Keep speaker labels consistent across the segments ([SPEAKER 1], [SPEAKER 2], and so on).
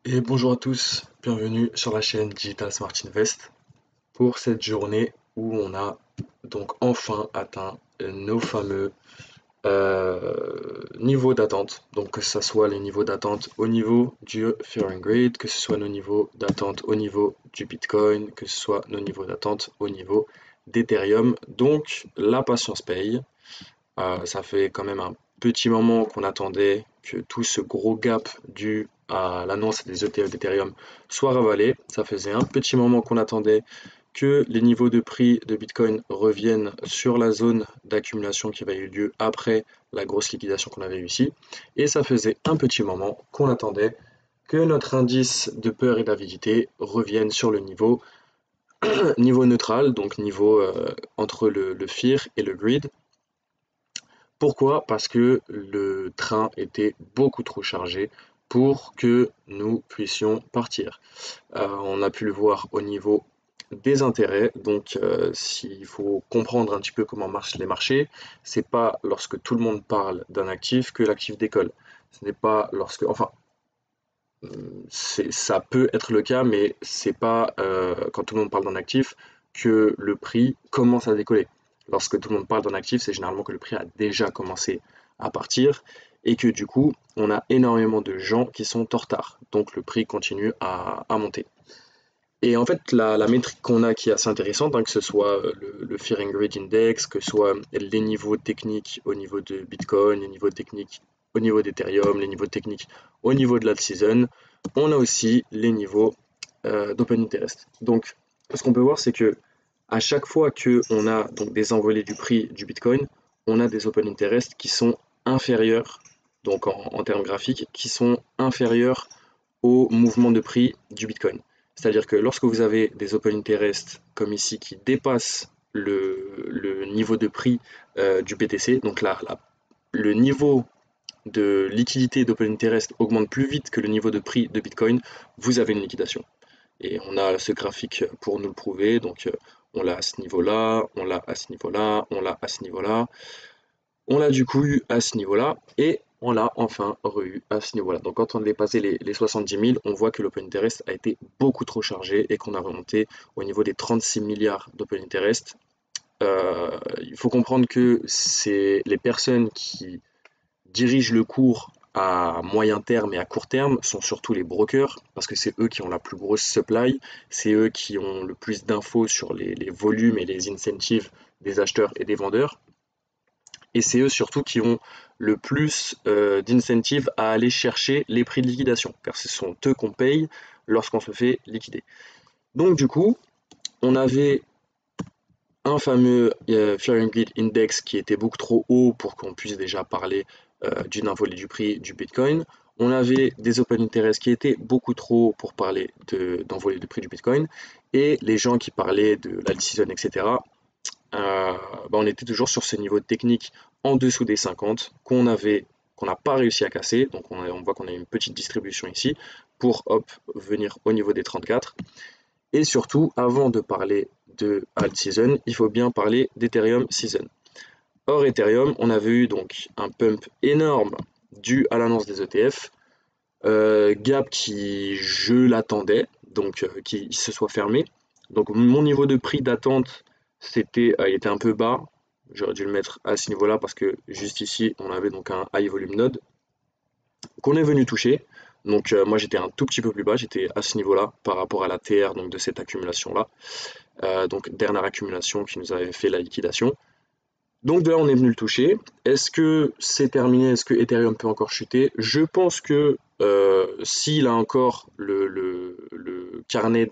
[SPEAKER 1] Et bonjour à tous, bienvenue sur la chaîne Digital Smart Invest pour cette journée où on a donc enfin atteint nos fameux niveaux d'attente. Donc que ce soit les niveaux d'attente au niveau du Fear and Greed, que ce soit nos niveaux d'attente au niveau du Bitcoin, que ce soit nos niveaux d'attente au niveau d'Ethereum. Donc la patience paye. Ça fait quand même un petit moment qu'on attendait que tout ce gros gap dû à l'annonce des ETF d'Ethereum soit ravalé. Ça faisait un petit moment qu'on attendait que les niveaux de prix de Bitcoin reviennent sur la zone d'accumulation qui avait eu lieu après la grosse liquidation qu'on avait eue ici. Et ça faisait un petit moment qu'on attendait que notre indice de peur et d'avidité revienne sur le niveau neutral, donc niveau entre le fear et le greed. Pourquoi? Parce que le train était beaucoup trop chargé pour que nous puissions partir. On a pu le voir au niveau des intérêts, donc s'il faut comprendre un petit peu comment marchent les marchés, c'est pas lorsque tout le monde parle d'un actif que l'actif décolle. Ce n'est pas lorsque, enfin, ça peut être le cas, mais c'est pas quand tout le monde parle d'un actif que le prix commence à décoller. Lorsque tout le monde parle d'un actif, c'est généralement que le prix a déjà commencé à partir et que du coup, on a énormément de gens qui sont en retard. Donc le prix continue à monter. Et en fait, la métrique qu'on a qui est assez intéressante, hein, que ce soit le Fear and Greed Index, que ce soit les niveaux techniques au niveau de Bitcoin, les niveaux techniques au niveau d'Ethereum, les niveaux techniques au niveau de la season, on a aussi les niveaux d'Open Interest. Donc, ce qu'on peut voir, c'est que à chaque fois qu'on a donc des envolées du prix du Bitcoin, on a des Open Interest qui sont inférieurs, donc en termes graphiques, qui sont inférieurs au mouvement de prix du Bitcoin. C'est-à-dire que lorsque vous avez des open interest comme ici qui dépassent le niveau de prix du BTC, donc là, le niveau de liquidité d'open interest augmente plus vite que le niveau de prix de Bitcoin, vous avez une liquidation. Et on a ce graphique pour nous le prouver, donc on l'a à ce niveau-là, on l'a à ce niveau-là, on l'a à ce niveau-là, on l'a du coup eu à ce niveau-là, et on l'a enfin re-eu à ce niveau-là. Donc quand on a dépassé les 70 000, on voit que l'open interest a été beaucoup trop chargé et qu'on a remonté au niveau des 36 milliards d'open interest. Il faut comprendre que c'est les personnes qui dirigent le cours à moyen terme et à court terme sont surtout les brokers, parce que c'est eux qui ont la plus grosse supply, c'est eux qui ont le plus d'infos sur les volumes et les incentives des acheteurs et des vendeurs. Et c'est eux surtout qui ont le plus d'incentives à aller chercher les prix de liquidation, car ce sont eux qu'on paye lorsqu'on se fait liquider. Donc du coup, on avait un fameux Fear and Greed Index qui était beaucoup trop haut pour qu'on puisse déjà parler d'une envolée du prix du Bitcoin. On avait des open interest qui étaient beaucoup trop hauts pour parler d'envolée du prix du Bitcoin. Et les gens qui parlaient de la season, etc., on était toujours sur ce niveau technique en dessous des 50 qu'on n'a pas réussi à casser. Donc on voit qu'on a une petite distribution ici pour hop, venir au niveau des 34. Et surtout, avant de parler de alt season, il faut bien parler d'Ethereum season. Or Ethereum, on avait eu donc un pump énorme dû à l'annonce des ETF, gap qui, je l'attendais, donc qui se soit fermé. Donc mon niveau de prix d'attente, il était un peu bas. J'aurais dû le mettre à ce niveau-là parce que juste ici, on avait donc un high volume node qu'on est venu toucher. Donc moi j'étais un tout petit peu plus bas, j'étais à ce niveau-là par rapport à la TR donc de cette accumulation-là. Donc dernière accumulation qui nous avait fait la liquidation. Donc de là, on est venu le toucher. Est-ce que c'est terminé? Est-ce que Ethereum peut encore chuter? Je pense que s'il a encore le carnet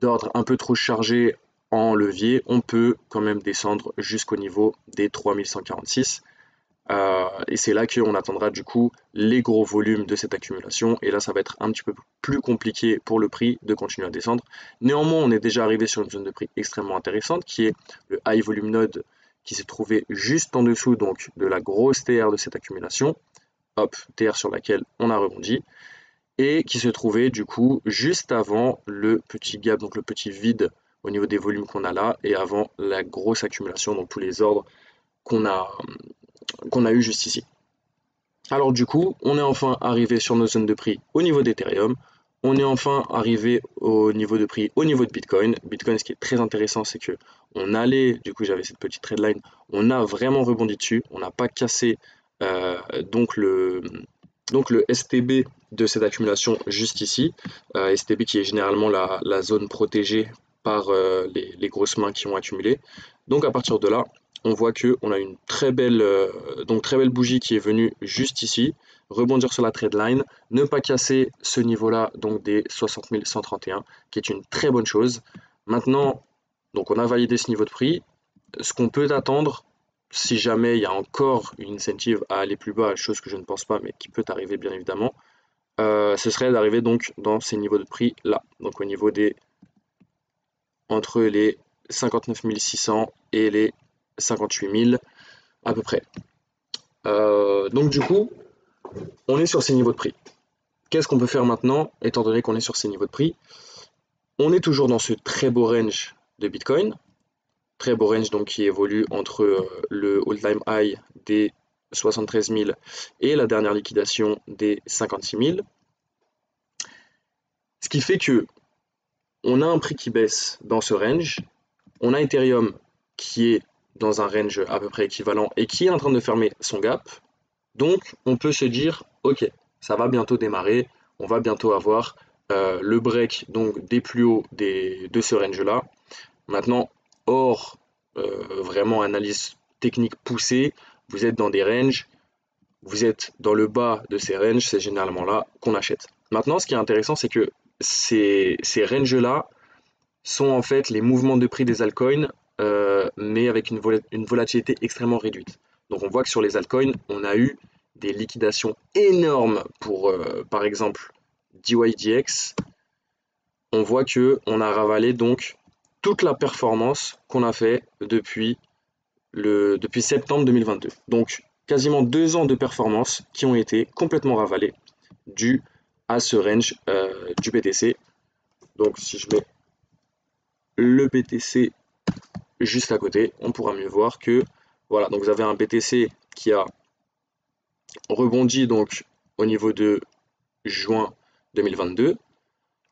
[SPEAKER 1] d'ordre un peu trop chargé en levier, on peut quand même descendre jusqu'au niveau des 3146. Et c'est là qu'on attendra du coup les gros volumes de cette accumulation. Et là, ça va être un petit peu plus compliqué pour le prix de continuer à descendre. Néanmoins, on est déjà arrivé sur une zone de prix extrêmement intéressante qui est le high volume node qui s'est trouvé juste en dessous donc de la grosse TR de cette accumulation. Hop, TR sur laquelle on a rebondi. Et qui se trouvait du coup juste avant le petit gap, donc le petit vide au niveau des volumes qu'on a là et avant la grosse accumulation, donc tous les ordres qu'on a, qu'on a eu juste ici. Alors du coup, on est enfin arrivé sur nos zones de prix au niveau d'Ethereum. On est enfin arrivé au niveau de prix, au niveau de Bitcoin. Bitcoin, ce qui est très intéressant, c'est que on allait, du coup j'avais cette petite trendline, on a vraiment rebondi dessus, on n'a pas cassé euh, donc le, donc le STB de cette accumulation juste ici, STB qui est généralement la zone protégée par les grosses mains qui ont accumulé. Donc à partir de là, on voit que on a une très belle bougie qui est venue juste ici, rebondir sur la trendline, ne pas casser ce niveau-là, donc des 60 131, qui est une très bonne chose. Maintenant, donc on a validé ce niveau de prix. Ce qu'on peut attendre, si jamais il y a encore une incentive à aller plus bas, chose que je ne pense pas, mais qui peut arriver bien évidemment, ce serait d'arriver donc dans ces niveaux de prix là, donc au niveau des entre les 59 600 et les 58 000 à peu près. Donc du coup, on est sur ces niveaux de prix. Qu'est-ce qu'on peut faire maintenant, étant donné qu'on est sur ces niveaux de prix? On est toujours dans ce très beau range de Bitcoin, très beau range donc qui évolue entre le all-time high des 73 000 et la dernière liquidation des 56 000. Ce qui fait que on a un prix qui baisse dans ce range, on a Ethereum qui est dans un range à peu près équivalent et qui est en train de fermer son gap. Donc on peut se dire, ok, ça va bientôt démarrer, on va bientôt avoir le break donc des plus hauts de ce range-là. Maintenant, hors vraiment analyse technique poussée, vous êtes dans des ranges, vous êtes dans le bas de ces ranges, c'est généralement là qu'on achète. Maintenant, ce qui est intéressant, c'est que ces ranges-là sont en fait les mouvements de prix des altcoins, mais avec une volatilité extrêmement réduite. Donc on voit que sur les altcoins, on a eu des liquidations énormes pour, par exemple, DYDX. On voit que on a ravalé donc toute la performance qu'on a fait depuis septembre 2022. Donc quasiment 2 ans de performance qui ont été complètement ravalés dû à ce range du BTC. Donc si je mets le BTC juste à côté, on pourra mieux voir que voilà, donc vous avez un BTC qui a rebondi donc au niveau de juin 2022.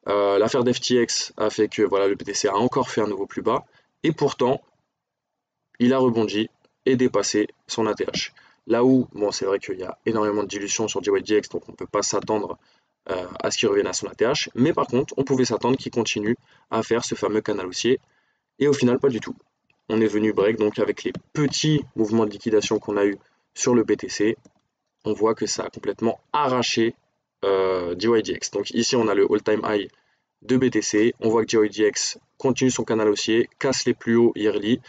[SPEAKER 1] L'affaire d'FTX a fait que voilà, le BTC a encore fait un nouveau plus bas et pourtant il a rebondi et dépassé son ATH. Là où, bon, c'est vrai qu'il y a énormément de dilution sur DYDX, donc on ne peut pas s'attendre à ce qu'il revienne à son ATH, mais par contre, on pouvait s'attendre qu'il continue à faire ce fameux canal haussier, et au final, pas du tout. On est venu break, donc avec les petits mouvements de liquidation qu'on a eu sur le BTC, on voit que ça a complètement arraché DYDX. Donc ici, on a le all-time high de BTC, on voit que DYDX continue son canal haussier, casse les plus hauts yearly,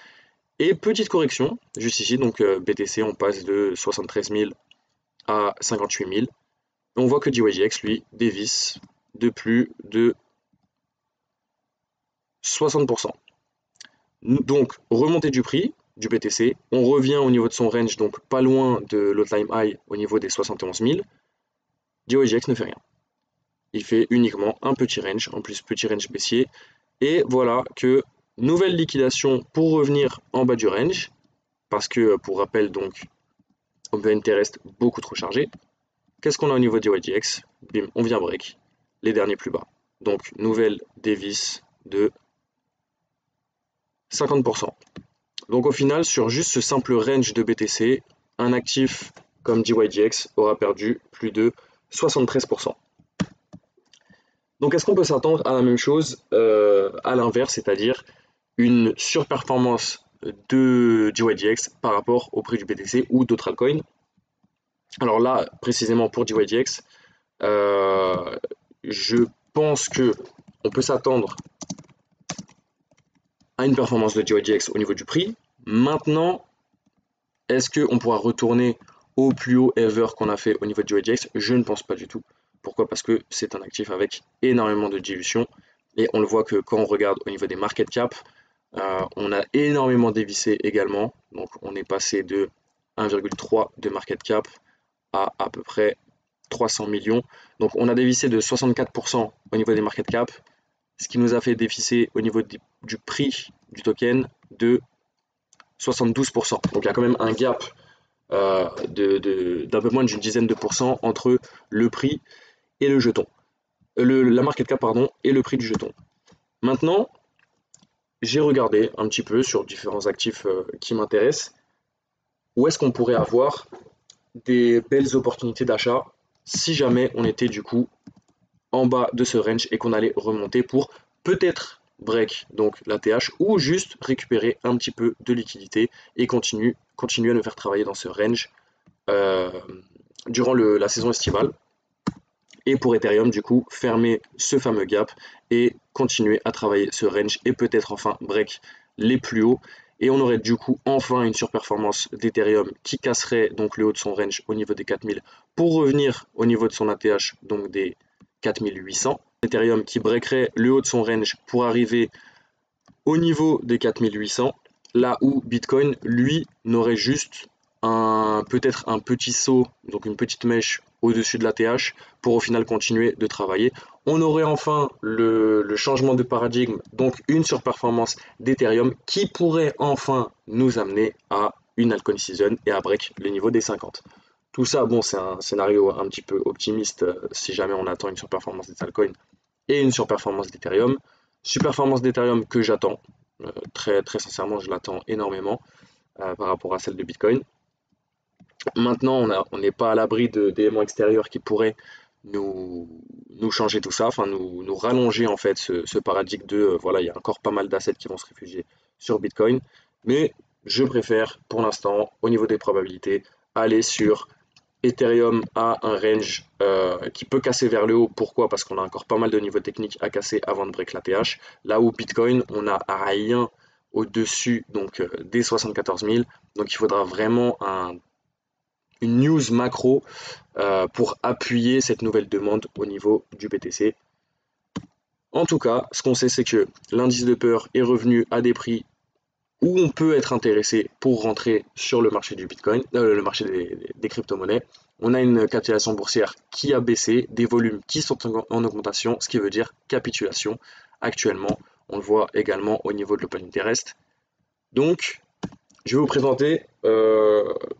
[SPEAKER 1] et petite correction, juste ici, donc BTC, on passe de 73 000 à 58 000. On voit que DYDX, lui, dévisse de plus de 60%. Donc, remontée du prix du BTC, on revient au niveau de son range, donc pas loin de l'all-time high au niveau des 71 000. DYDX ne fait rien. Il fait uniquement un petit range, en plus petit range baissier. Et voilà que nouvelle liquidation pour revenir en bas du range, parce que pour rappel, donc, OpenT reste beaucoup trop chargé. Qu'est-ce qu'on a au niveau de DYDX? Bim, on vient break les derniers plus bas. Donc, nouvelle dévisse de 50%. Donc, au final, sur juste ce simple range de BTC, un actif comme DYDX aura perdu plus de 73%. Donc, est-ce qu'on peut s'attendre à la même chose à l'inverse, c'est-à-dire une surperformance de DYDX par rapport au prix du BTC ou d'autres altcoins? Alors là, précisément pour DYDX, je pense que on peut s'attendre à une performance de DYDX au niveau du prix. Maintenant, est-ce qu'on pourra retourner au plus haut ever qu'on a fait au niveau de DYDX? Je ne pense pas du tout. Pourquoi? Parce que c'est un actif avec énormément de dilution. Et on le voit que quand on regarde au niveau des market cap, on a énormément dévissé également. Donc on est passé de 1,3 de market cap à peu près 300 millions. Donc on a dévissé de 64% au niveau des market cap, ce qui nous a fait dévisser au niveau du prix du token de 72%. Donc il y a quand même un gap d'un peu moins d'une dizaine de pourcents entre le prix et le jeton. la market cap pardon, et le prix du jeton. Maintenant, j'ai regardé un petit peu sur différents actifs qui m'intéressent, où est-ce qu'on pourrait avoir des belles opportunités d'achat si jamais on était du coup en bas de ce range et qu'on allait remonter pour peut-être break donc la TH ou juste récupérer un petit peu de liquidité et continuer à nous faire travailler dans ce range euh, durant la saison estivale. Et pour Ethereum, du coup, fermer ce fameux gap et continuer à travailler ce range et peut-être enfin break les plus hauts. Et on aurait du coup enfin une surperformance d'Ethereum qui casserait donc le haut de son range au niveau des 4000 pour revenir au niveau de son ATH, donc des 4800. Ethereum qui breakerait le haut de son range pour arriver au niveau des 4800, là où Bitcoin, lui, n'aurait juste peut-être un petit saut, donc une petite mèche au-dessus de la TH pour au final continuer de travailler. On aurait enfin le changement de paradigme, donc une surperformance d'Ethereum qui pourrait enfin nous amener à une altcoin season et à break le niveau des 50. Tout ça, bon, c'est un scénario un petit peu optimiste si jamais on attend une surperformance des altcoins et une surperformance d'Ethereum. Surperformance d'Ethereum que j'attends, très, très sincèrement, je l'attends énormément par rapport à celle de Bitcoin. Maintenant, on n'est pas à l'abri d'éléments extérieurs qui pourraient nous changer tout ça, enfin nous rallonger en fait ce paradigme de voilà, il y a encore pas mal d'assets qui vont se réfugier sur Bitcoin, mais je préfère pour l'instant, au niveau des probabilités, aller sur Ethereum a un range qui peut casser vers le haut. Pourquoi? Parce qu'on a encore pas mal de niveaux techniques à casser avant de break la TH. Là où Bitcoin, on n'a rien au-dessus donc des 74 000. Donc il faudra vraiment une news macro pour appuyer cette nouvelle demande au niveau du BTC. En tout cas, ce qu'on sait, c'est que l'indice de peur est revenu à des prix où on peut être intéressé pour rentrer sur le marché du Bitcoin, le marché des crypto-monnaies. On a une capitalisation boursière qui a baissé, des volumes qui sont en augmentation, ce qui veut dire capitulation actuellement. On le voit également au niveau de l'open interest. Donc, je vais vous présenter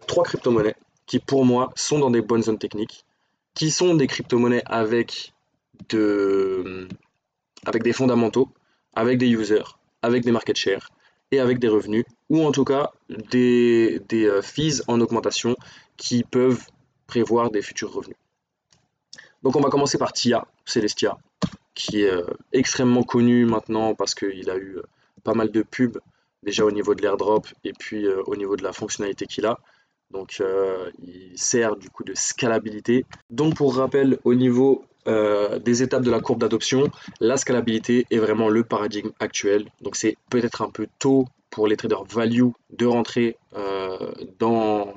[SPEAKER 1] trois crypto-monnaies qui, pour moi, sont dans des bonnes zones techniques, qui sont des crypto-monnaies avec des fondamentaux, avec des users, avec des market shares et avec des revenus, ou en tout cas des fees en augmentation qui peuvent prévoir des futurs revenus. Donc on va commencer par TIA, Celestia, qui est extrêmement connu maintenant parce qu'il a eu pas mal de pubs, déjà au niveau de l'airdrop et puis au niveau de la fonctionnalité qu'il a. Donc il sert du coup de scalabilité. Donc pour rappel, au niveau des étapes de la courbe d'adoption, la scalabilité est vraiment le paradigme actuel. Donc c'est peut-être un peu tôt pour les traders value de rentrer dans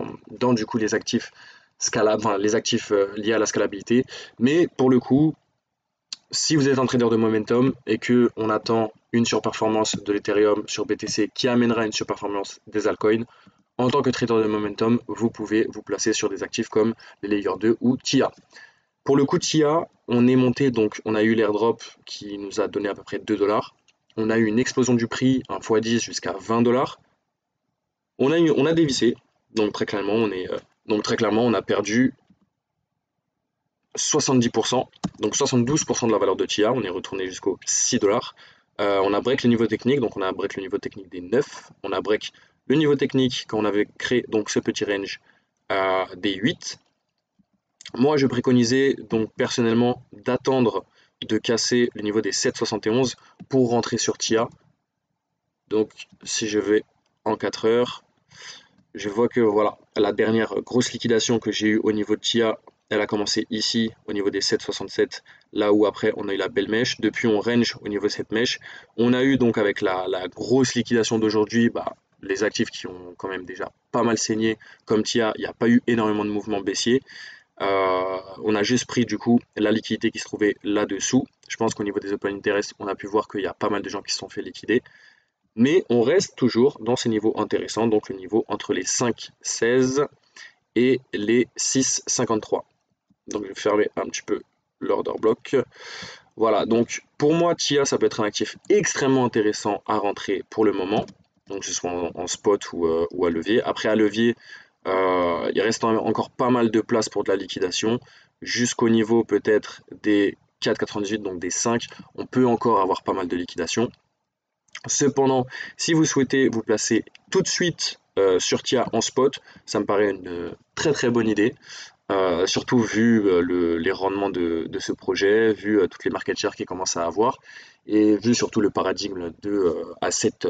[SPEAKER 1] du coup les actifs scalables, enfin, les actifs liés à la scalabilité. Mais pour le coup, si vous êtes un trader de momentum et que on attend une surperformance de l'Ethereum sur BTC qui amènera une surperformance des altcoins, en tant que trader de momentum, vous pouvez vous placer sur des actifs comme les Layer 2 ou TIA. Pour le coup, TIA, on est monté, donc on a eu l'airdrop qui nous a donné à peu près 2 $. On a eu une explosion du prix, un x10 jusqu'à 20 $. On a dévissé, donc très clairement, on a perdu 70%, donc 72% de la valeur de TIA, on est retourné jusqu'aux 6 $. On a break le niveau technique, donc on a break le niveau technique des 9, on a break le niveau technique quand on avait créé donc ce petit range des 8. Moi je préconisais donc personnellement d'attendre de casser le niveau des 7,71 pour rentrer sur TIA. Donc si je vais en 4 heures, je vois que voilà, la dernière grosse liquidation que j'ai eue au niveau de TIA, elle a commencé ici au niveau des 7,67, là où après on a eu la belle mèche. Depuis on range au niveau de cette mèche. On a eu donc avec la grosse liquidation d'aujourd'hui, les actifs qui ont quand même déjà pas mal saigné, comme TIA, il n'y a pas eu énormément de mouvements baissiers. On a juste pris du coup la liquidité qui se trouvait là-dessous. Je pense qu'au niveau des open interest, on a pu voir qu'il y a pas mal de gens qui se sont fait liquider. Mais on reste toujours dans ces niveaux intéressants, donc le niveau entre les 5,16 et les 6,53. Donc je vais fermer un petit peu l'order block. Voilà, donc pour moi, TIA, ça peut être un actif extrêmement intéressant à rentrer pour le moment, donc que ce soit en spot ou à levier. Après, à levier, il reste encore pas mal de place pour de la liquidation, jusqu'au niveau peut-être des 4,98, donc des 5, on peut encore avoir pas mal de liquidations. Cependant, si vous souhaitez vous placer tout de suite sur TIA en spot, ça me paraît une très très bonne idée. Surtout vu les rendements de ce projet, vu toutes les market shares qu'il commence à avoir, et vu surtout le paradigme de assets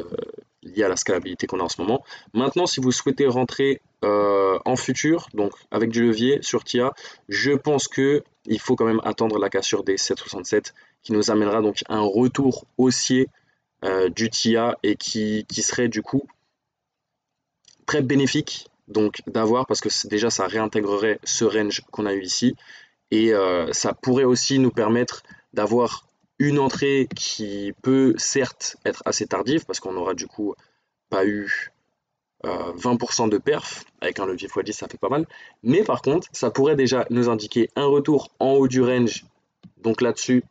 [SPEAKER 1] liés à la scalabilité qu'on a en ce moment. Maintenant, si vous souhaitez rentrer en futur, donc avec du levier sur TIA, je pense que il faut quand même attendre la cassure des 7,67 qui nous amènera donc un retour haussier du TIA et qui serait du coup très bénéfique donc d'avoir parce que déjà ça réintégrerait ce range qu'on a eu ici et ça pourrait aussi nous permettre d'avoir une entrée qui peut certes être assez tardive parce qu'on aura du coup pas eu 20% de perf avec un levier x10 ça fait pas mal, mais par contre ça pourrait déjà nous indiquer un retour en haut du range, donc là-dessus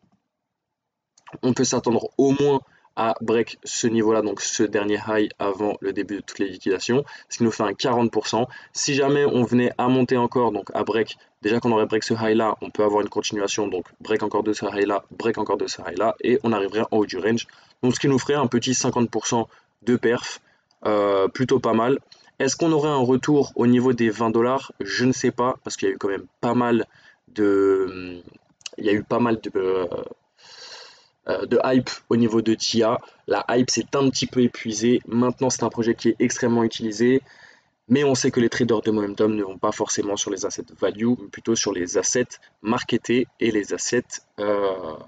[SPEAKER 1] on peut s'attendre au moins à break ce niveau-là, donc ce dernier high avant le début de toutes les liquidations, ce qui nous fait un 40%. Si jamais on venait à monter encore, donc à break, déjà qu'on aurait break ce high-là, on peut avoir une continuation, donc break encore de ce high-là, break encore de ce high-là, et on arriverait en haut du range. Donc ce qui nous ferait un petit 50% de perf, plutôt pas mal. Est-ce qu'on aurait un retour au niveau des 20$? Je ne sais pas, parce qu'il y a eu quand même pas mal de... Il y a eu pas mal de hype au niveau de TIA. La hype s'est un petit peu épuisée. Maintenant, c'est un projet qui est extrêmement utilisé. Mais on sait que les traders de momentum ne vont pas forcément sur les assets value, mais plutôt sur les assets marketés et les assets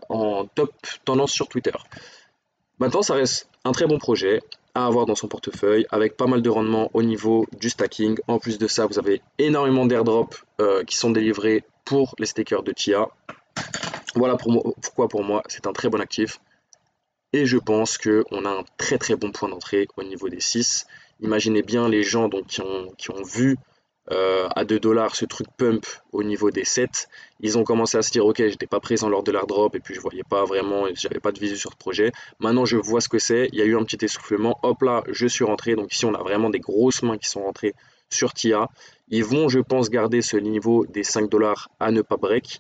[SPEAKER 1] en top tendance sur Twitter. Maintenant, ça reste un très bon projet à avoir dans son portefeuille, avec pas mal de rendement au niveau du stacking. En plus de ça, vous avez énormément d'airdrops qui sont délivrés pour les stakers de TIA. Voilà pourquoi pour moi c'est un très bon actif. Et je pense qu'on a un très très bon point d'entrée au niveau des 6. Imaginez bien les gens donc, qui ont vu à 2$ ce truc pump au niveau des 7. Ils ont commencé à se dire ok, j'étais pas présent lors de l'airdrop et puis je voyais pas vraiment, j'avais pas de visu sur ce projet. Maintenant je vois ce que c'est, il y a eu un petit essoufflement, hop là je suis rentré. Donc ici on a vraiment des grosses mains qui sont rentrées sur TIA. Ils vont je pense garder ce niveau des 5$ à ne pas break.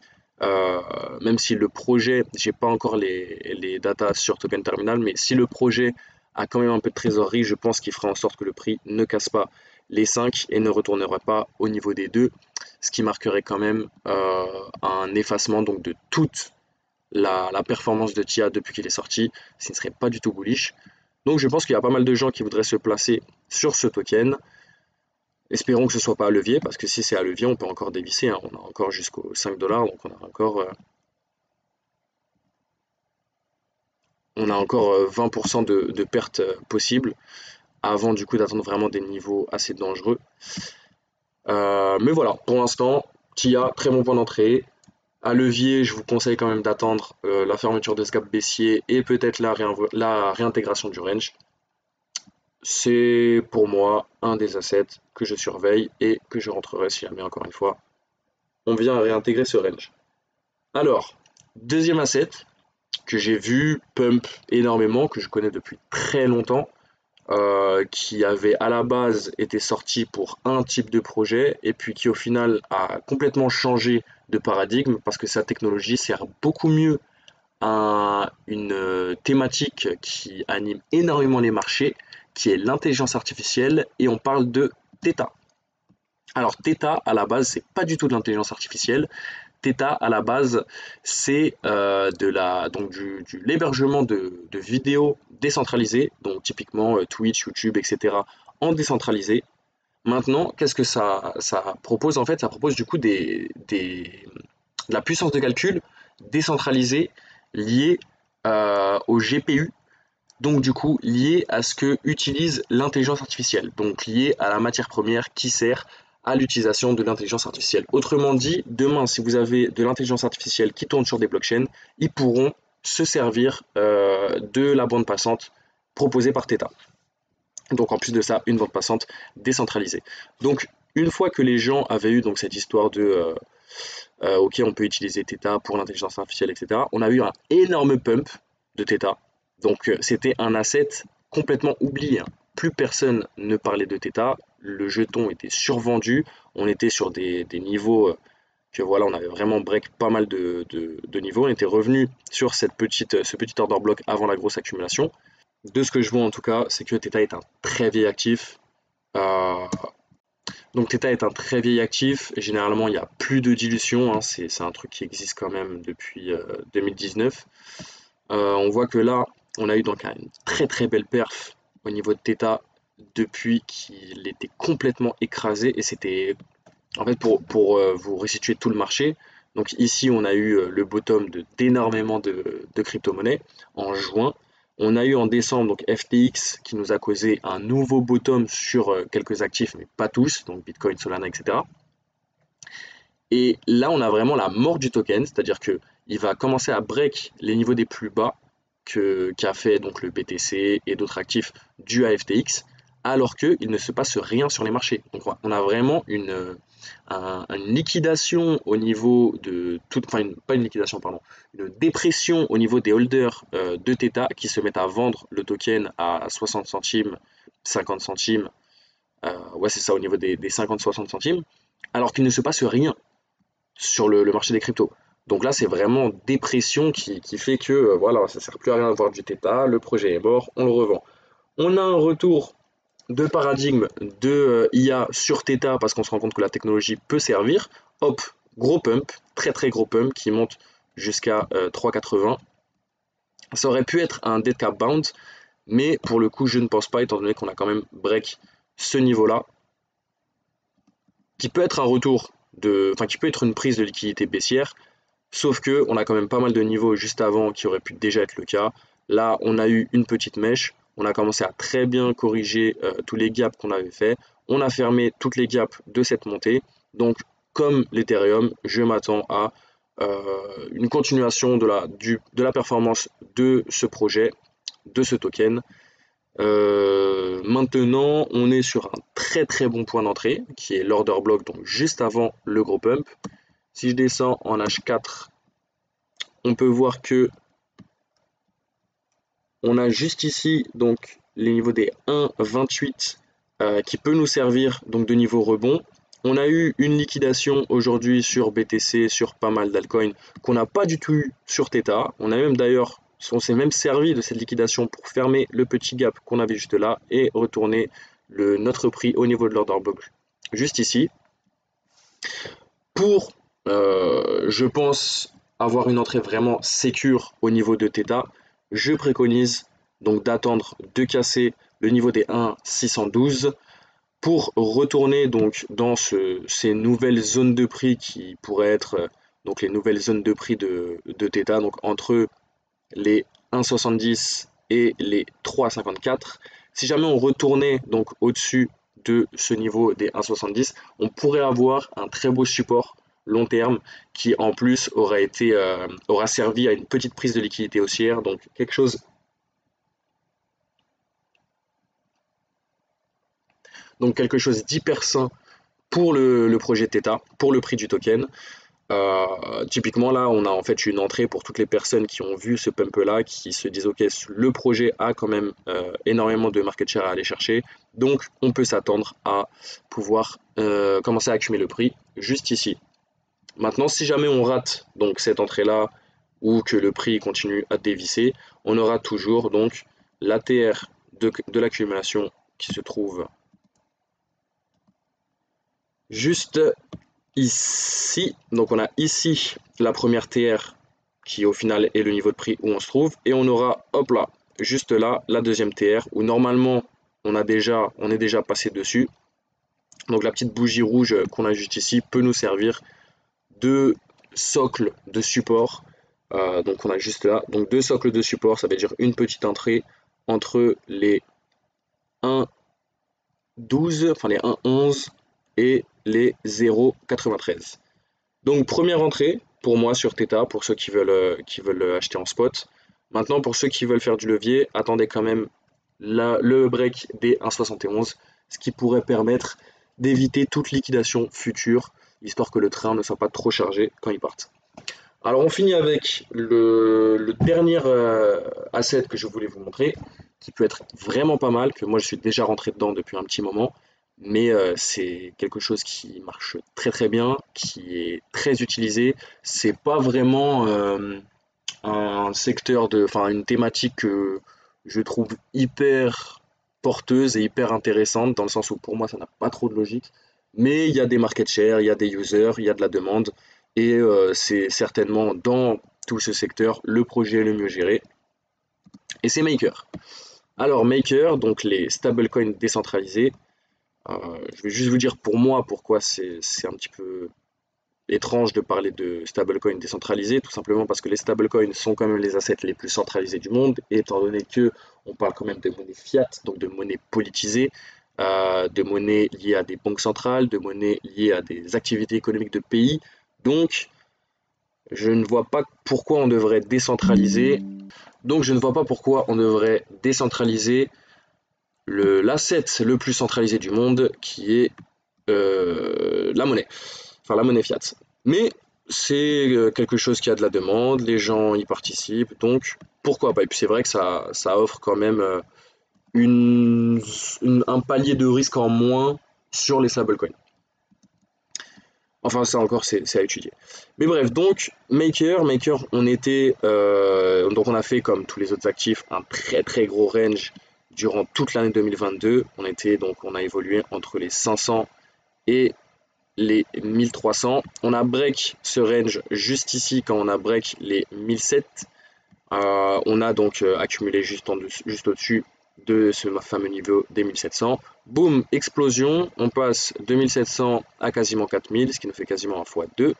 [SPEAKER 1] Même si le projet, j'ai pas encore les datas sur Token Terminal, mais si le projet a quand même un peu de trésorerie, je pense qu'il fera en sorte que le prix ne casse pas les 5 et ne retournera pas au niveau des 2, ce qui marquerait quand même un effacement donc, de toute la performance de TIA depuis qu'il est sorti, ce qui ne serait pas du tout bullish. Donc je pense qu'il y a pas mal de gens qui voudraient se placer sur ce token. Espérons que ce soit pas à levier, parce que si c'est à levier, on peut encore dévisser, hein. On a encore jusqu'aux 5$, donc on a encore 20% de pertes possibles, avant du coup d'attendre vraiment des niveaux assez dangereux. Mais voilà, pour l'instant, TIA, très bon point d'entrée. À levier, je vous conseille quand même d'attendre la fermeture de ce gap baissier et peut-être la réintégration du range. C'est pour moi un des assets que je surveille et que je rentrerai si jamais encore une fois on vient à réintégrer ce range. Alors, deuxième asset que j'ai vu pump énormément, que je connais depuis très longtemps, qui avait à la base été sorti pour un type de projet et puis qui au final a complètement changé de paradigme parce que sa technologie sert beaucoup mieux à une thématique qui anime énormément les marchés, qui est l'intelligence artificielle, et on parle de Theta. Alors Theta, à la base, c'est pas du tout de l'intelligence artificielle. Theta, à la base, c'est de l'hébergement de vidéos décentralisées, donc typiquement Twitch, YouTube, etc., en décentralisé. Maintenant, qu'est-ce que ça propose? En fait, ça propose du coup de la puissance de calcul décentralisée liée au GPU, donc du coup liée à ce que utilise l'intelligence artificielle, donc liée à la matière première qui sert à l'utilisation de l'intelligence artificielle. Autrement dit, demain, si vous avez de l'intelligence artificielle qui tourne sur des blockchains, ils pourront se servir de la bande passante proposée par Theta. Donc en plus de ça, une bande passante décentralisée. Donc une fois que les gens avaient eu donc cette histoire de ok, on peut utiliser Theta pour l'intelligence artificielle, etc., on a eu un énorme pump de Theta. Donc c'était un asset complètement oublié, hein. Plus personne ne parlait de Theta, le jeton était survendu, on était sur des niveaux que voilà, on avait vraiment break pas mal de niveaux. On était revenu sur ce petit order block avant la grosse accumulation. De ce que je vois en tout cas, c'est que Theta est un très vieil actif. Euh, donc Theta est un très vieil actif. Et généralement, il n'y a plus de dilution, hein. C'est un truc qui existe quand même depuis 2019. On voit que là, on a eu donc une très très belle perf au niveau de Theta depuis qu'il était complètement écrasé. Et c'était, en fait, pour vous resituer tout le marché, donc ici, on a eu le bottom d'énormément de crypto-monnaies en juin. On a eu en décembre donc FTX qui nous a causé un nouveau bottom sur quelques actifs, mais pas tous, donc Bitcoin, Solana, etc. Et là, on a vraiment la mort du token, c'est-à-dire que il va commencer à break les niveaux des plus bas qu'a fait donc le BTC et d'autres actifs dus à FTX, alors qu'il ne se passe rien sur les marchés. Donc on a vraiment une liquidation au niveau de toute, enfin pas une liquidation, pardon, une dépression au niveau des holders de Theta qui se mettent à vendre le token à 60 centimes, 50 centimes, ouais c'est ça au niveau des 50-60 centimes, alors qu'il ne se passe rien sur le marché des cryptos. Donc là, c'est vraiment dépression qui fait que voilà, ça sert plus à rien d'avoir du Theta, le projet est mort, on le revend. On a un retour de paradigme de IA sur Theta parce qu'on se rend compte que la technologie peut servir. Hop, gros pump, très très gros pump qui monte jusqu'à 3,80. Ça aurait pu être un dead cap bound, mais pour le coup, je ne pense pas, étant donné qu'on a quand même break ce niveau-là, qui peut être un retour enfin qui peut être une prise de liquidité baissière. Sauf que on a quand même pas mal de niveaux juste avant qui auraient pu déjà être le cas. Là, on a eu une petite mèche. On a commencé à très bien corriger tous les gaps qu'on avait fait. On a fermé toutes les gaps de cette montée. Donc, comme l'Ethereum, je m'attends à une continuation de la performance de ce projet, de ce token. Maintenant, on est sur un très très bon point d'entrée qui est l'order block, donc juste avant le gros pump. Si je descends en H4, on peut voir que on a juste ici donc les niveaux des 1,28 qui peut nous servir donc de niveau rebond. On a eu une liquidation aujourd'hui sur BTC, sur pas mal d'altcoins qu'on n'a pas du tout eu sur Theta. On s'est même servi de cette liquidation pour fermer le petit gap qu'on avait juste là et retourner notre prix au niveau de l'order block juste ici. Pour, je pense, avoir une entrée vraiment sécure au niveau de Theta, je préconise donc d'attendre de casser le niveau des 1,612 pour retourner donc dans ces nouvelles zones de prix qui pourraient être donc les nouvelles zones de prix de Theta, donc entre les 1,70 et les 3,54. Si jamais on retournait donc au-dessus de ce niveau des 1,70, on pourrait avoir un très beau support long terme qui en plus aura servi à une petite prise de liquidité haussière, donc quelque chose d'hyper sain pour le projet Theta, pour le prix du token. Typiquement là, on a en fait une entrée pour toutes les personnes qui ont vu ce pump là, qui se disent ok, le projet a quand même énormément de market share à aller chercher, donc on peut s'attendre à pouvoir commencer à accumuler le prix juste ici. Maintenant, si jamais on rate donc cette entrée là ou que le prix continue à dévisser, on aura toujours donc l'ATR de l'accumulation qui se trouve juste ici. Donc on a ici la première TR qui au final est le niveau de prix où on se trouve, et on aura hop là, juste là, la deuxième TR où normalement on est déjà passé dessus. Donc la petite bougie rouge qu'on a juste ici peut nous servir de socle de support. Donc on a juste là, donc deux socles de support, ça veut dire une petite entrée entre les 1,12, enfin les 1,11 et les 0,93. Donc première entrée pour moi sur Theta, pour ceux qui veulent acheter en spot. Maintenant pour ceux qui veulent faire du levier, attendez quand même le break des 1,71, ce qui pourrait permettre d'éviter toute liquidation future, histoire que le train ne soit pas trop chargé quand il parte. Alors on finit avec le dernier asset que je voulais vous montrer, qui peut être vraiment pas mal, que moi je suis déjà rentré dedans depuis un petit moment, mais c'est quelque chose qui marche très très bien, qui est très utilisé. C'est pas vraiment un secteur enfin une thématique que je trouve hyper porteuse et hyper intéressante dans le sens où pour moi ça n'a pas trop de logique. Mais il y a des market share, il y a des users, il y a de la demande et c'est certainement dans tout ce secteur le projet le mieux géré et c'est Maker. Alors Maker, donc les stablecoins décentralisés, je vais juste vous dire pour moi pourquoi c'est un petit peu étrange de parler de stablecoins décentralisés, tout simplement parce que les stablecoins sont quand même les assets les plus centralisés du monde, et étant donné que on parle quand même de monnaie fiat, donc de monnaie politisée, de monnaie liée à des banques centrales, de monnaie liée à des activités économiques de pays. Donc, je ne vois pas pourquoi on devrait décentraliser. Donc, je ne vois pas pourquoi on devrait décentraliser l'asset le plus centralisé du monde, qui est la monnaie, enfin la monnaie fiat. Mais c'est quelque chose qui a de la demande, les gens y participent, donc pourquoi pas. Et puis c'est vrai que ça offre quand même un palier de risque en moins sur les stablecoins. Enfin ça encore c'est à étudier. Mais bref, donc Maker, donc on a fait comme tous les autres actifs un très très gros range durant toute l'année 2022. On a évolué entre les 500 et les 1300. On a break ce range juste ici quand on a break les 1007. On a donc accumulé juste au-dessus de ce fameux niveau des 1700. Boum, explosion. On passe de 1700 à quasiment 4000, ce qui nous fait quasiment un x2.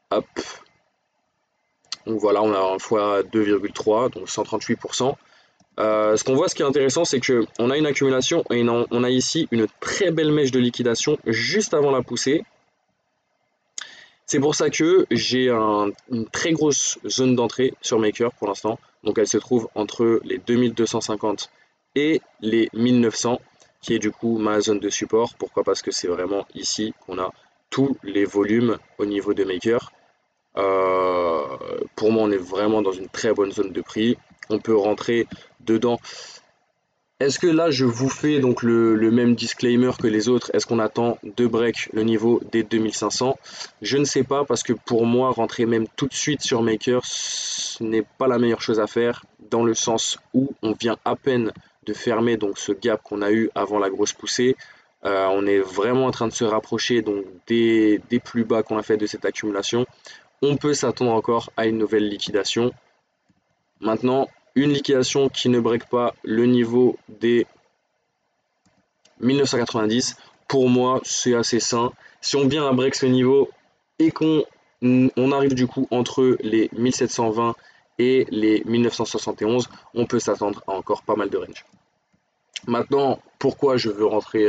[SPEAKER 1] Hop. Donc voilà, on a un x2,3, donc 138%. Ce qu'on voit, ce qui est intéressant, c'est qu'on a une accumulation et on a ici une très belle mèche de liquidation juste avant la poussée. C'est pour ça que j'ai une très grosse zone d'entrée sur Maker pour l'instant. Donc elle se trouve entre les 2250 et les 1900, qui est du coup ma zone de support. Pourquoi? Parce que c'est vraiment ici qu'on a tous les volumes au niveau de Maker. Pour moi, on est vraiment dans une très bonne zone de prix. On peut rentrer dedans. Est-ce que là, je vous fais donc le même disclaimer que les autres? Est-ce qu'on attend de break le niveau des 2500? Je ne sais pas parce que pour moi, rentrer même tout de suite sur Maker, ce n'est pas la meilleure chose à faire dans le sens où on vient à peine de fermer donc ce gap qu'on a eu avant la grosse poussée. On est vraiment en train de se rapprocher donc des plus bas qu'on a fait de cette accumulation. On peut s'attendre encore à une nouvelle liquidation. Maintenant, une liquidation qui ne break pas le niveau des 1990, pour moi, c'est assez sain. Si on vient à break ce niveau et qu'on arrive du coup entre les 1720 et les 1971, on peut s'attendre à encore pas mal de range. Maintenant, pourquoi je veux rentrer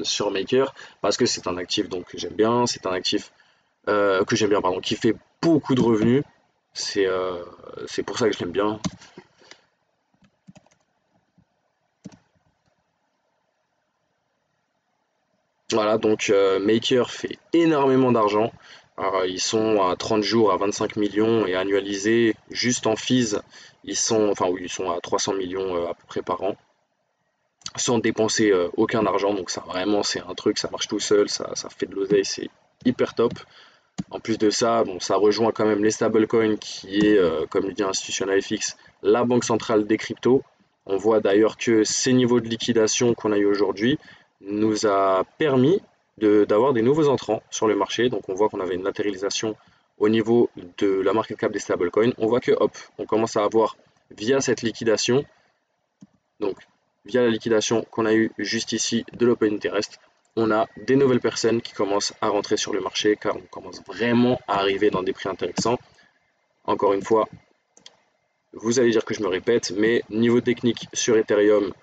[SPEAKER 1] sur Maker? Parce que c'est un actif donc, que j'aime bien, c'est un actif qui fait beaucoup de revenus. C'est pour ça que je l'aime bien. Voilà, donc Maker fait énormément d'argent. Ils sont à 30 jours à 25 millions et annualisés, juste en fees, ils sont à 300 millions à peu près par an, sans dépenser aucun argent. Donc ça vraiment c'est un truc, ça marche tout seul, ça fait de l'oseille, c'est hyper top. En plus de ça, bon, ça rejoint quand même les stablecoins qui est, comme le dit Institutional FX, la banque centrale des cryptos. On voit d'ailleurs que ces niveaux de liquidation qu'on a eu aujourd'hui nous a permis d'avoir des nouveaux entrants sur le marché. Donc on voit qu'on avait une latéralisation au niveau de la market cap des stablecoins. On voit que hop, on commence à avoir via cette liquidation, donc via la liquidation qu'on a eu juste ici de l'open interest, on a des nouvelles personnes qui commencent à rentrer sur le marché car on commence vraiment à arriver dans des prix intéressants. Encore une fois, vous allez dire que je me répète, mais niveau technique sur Ethereum,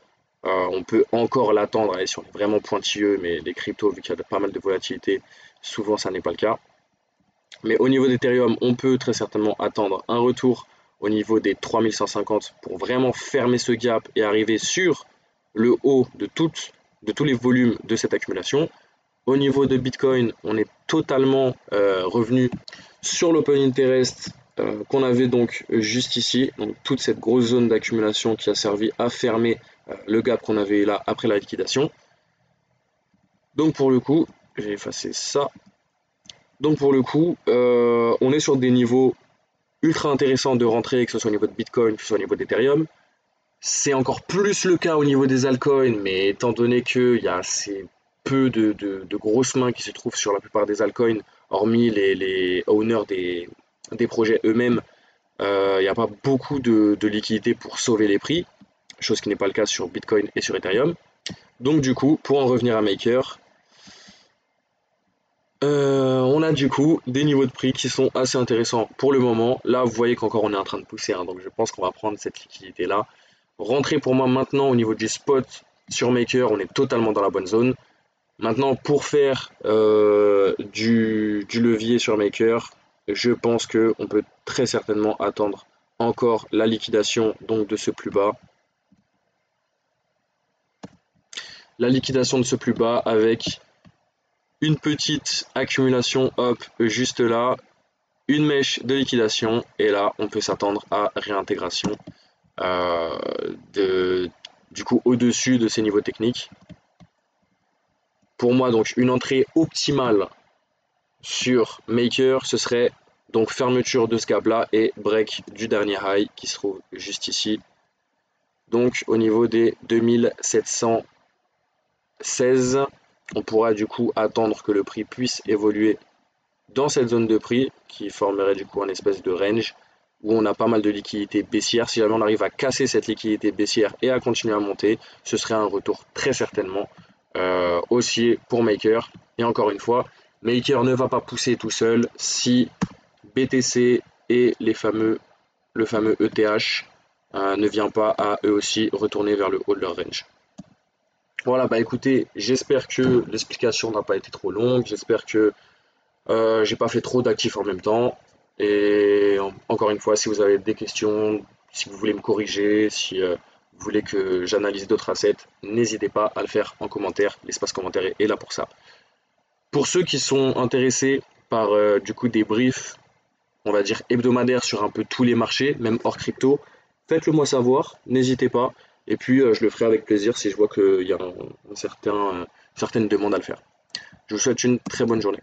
[SPEAKER 1] on peut encore l'attendre, allez, si on est vraiment pointilleux, mais les cryptos, vu qu'il y a pas mal de volatilité, souvent ça n'est pas le cas. Mais au niveau d'Ethereum, on peut très certainement attendre un retour au niveau des 3150 pour vraiment fermer ce gap et arriver sur le haut de tous les volumes de cette accumulation. Au niveau de Bitcoin, on est totalement revenu sur l'open interest qu'on avait donc juste ici, donc toute cette grosse zone d'accumulation qui a servi à fermer le gap qu'on avait là après la liquidation. Donc pour le coup, j'ai effacé ça. Donc pour le coup, on est sur des niveaux ultra intéressants de rentrer, que ce soit au niveau de Bitcoin, que ce soit au niveau d'Ethereum. C'est encore plus le cas au niveau des altcoins, mais étant donné qu'il y a assez peu de grosses mains qui se trouvent sur la plupart des altcoins, hormis les owners des projets eux-mêmes, il n'y a pas beaucoup de liquidités pour sauver les prix, chose qui n'est pas le cas sur Bitcoin et sur Ethereum. Donc du coup, pour en revenir à Maker, on a du coup des niveaux de prix qui sont assez intéressants pour le moment. Là, vous voyez qu'encore on est en train de pousser, hein, donc je pense qu'on va prendre cette liquidité-là. Rentrer pour moi maintenant au niveau du spot sur Maker, on est totalement dans la bonne zone. Maintenant, pour faire du levier sur Maker, je pense qu'on peut très certainement attendre encore la liquidation donc de ce plus bas. La liquidation de ce plus bas avec une petite accumulation hop juste là, une mèche de liquidation et là on peut s'attendre à réintégration euh, de, du coup au-dessus de ces niveaux techniques. Pour moi donc une entrée optimale sur Maker ce serait donc fermeture de ce gap là et break du dernier high qui se trouve juste ici. Donc au niveau des 2716, on pourra du coup attendre que le prix puisse évoluer dans cette zone de prix qui formerait du coup un espèce de range où on a pas mal de liquidités baissières. Si jamais on arrive à casser cette liquidité baissière et à continuer à monter, ce serait un retour très certainement haussier pour Maker. Et encore une fois, Maker ne va pas pousser tout seul si BTC et le fameux ETH ne vient pas à eux aussi retourner vers le haut de leur range. Voilà, bah écoutez, j'espère que l'explication n'a pas été trop longue, j'espère que j'ai pas fait trop d'actifs en même temps. Et encore une fois, si vous avez des questions, si vous voulez me corriger, si vous voulez que j'analyse d'autres assets, n'hésitez pas à le faire en commentaire. L'espace commentaire est là pour ça. Pour ceux qui sont intéressés par du coup des briefs, on va dire hebdomadaires sur un peu tous les marchés, même hors crypto, faites-le moi savoir, n'hésitez pas. Et puis je le ferai avec plaisir si je vois qu'il y a certaine demande à le faire. Je vous souhaite une très bonne journée.